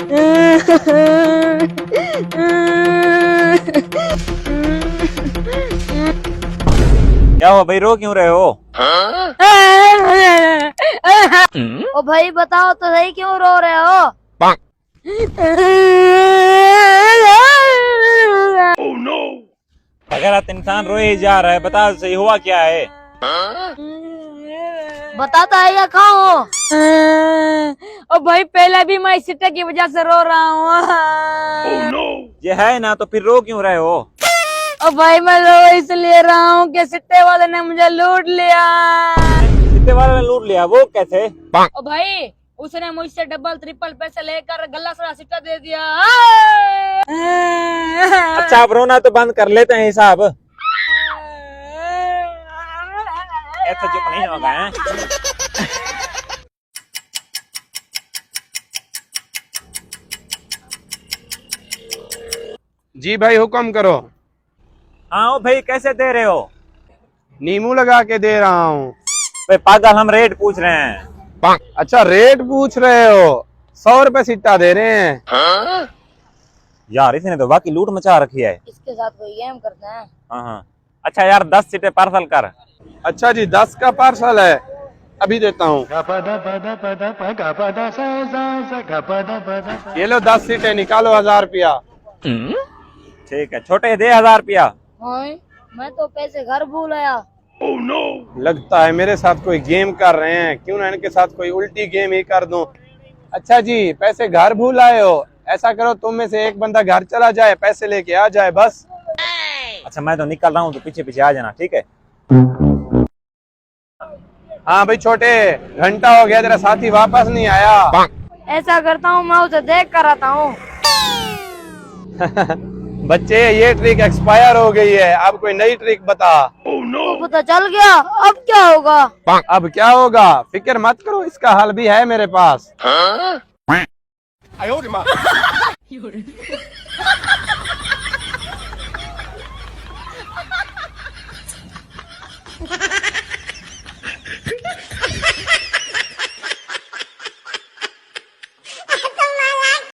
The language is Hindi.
क्या हुआ भाई, रो क्यों रहे हो? ओ भाई बताओ तो सही, क्यों रो रहे हो? अगर इंसान रोए ही जा रहा है, बता सही हुआ क्या है? बताता है या खाओ? ओ भाई पहले भी मैं सिट्टे की वजह से रो रहा हूँ। ये है ना, तो फिर रो क्यों रहे हो? ओ भाई मैं रो इसलिए रहा हूँ कि सिट्टे वाले ने मुझे लूट लिया। सिट्टे वाले ने लूट लिया? वो कैसे? ओ भाई उसने मुझसे डबल ट्रिपल पैसे लेकर गला सड़ा सिट्टा दे दिया। अच्छा, अब रोना तो बंद कर लेते हैं हिसाब। ऐसा चुप नहीं होगा हैं? जी भाई हुक्म करो। हाँ भाई, कैसे दे रहे हो? नींबू लगा के दे रहा हूँ। भाई पागल, हम रेट पूछ रहे हैं। अच्छा रेट पूछ रहे हो? 100 रुपए सिट्टा दे रहे हैं। यार इसने तो बाकी लूट मचा रखी है। इसके साथ कोई गेम करते हैं। हाँ हाँ। अच्छा यार, 10 सीटें पार्सल कर। अच्छा जी 10 का पार्सल है, अभी देता हूँ। ये लो 10 सीटें, निकालो 1000 रुपया। ठीक है छोटे, दे 1000 रुपया। हाँ मैं तो पैसे घर भूल आया। लगता है मेरे साथ कोई गेम कर रहे हैं, क्यों ना इनके साथ कोई उल्टी गेम ही कर दूं। अच्छा जी पैसे घर भूल आए हो, ऐसा करो तुम में से एक बंदा घर चला जाए, पैसे लेके आ जाए बस। अच्छा मैं तो निकल रहा हूँ, तो पीछे पीछे आ जाना, ठीक है? हाँ भाई छोटे, घंटा हो गया तेरा साथी वापस नहीं आया। ऐसा करता हूँ, मैं उसे देख कर आता हूँ। बच्चे ये ट्रिक एक्सपायर हो गई है, अब कोई नई ट्रिक बता। तो पता चल गया, अब क्या होगा? अब क्या होगा, फिक्र मत करो, इसका हल भी है मेरे पास।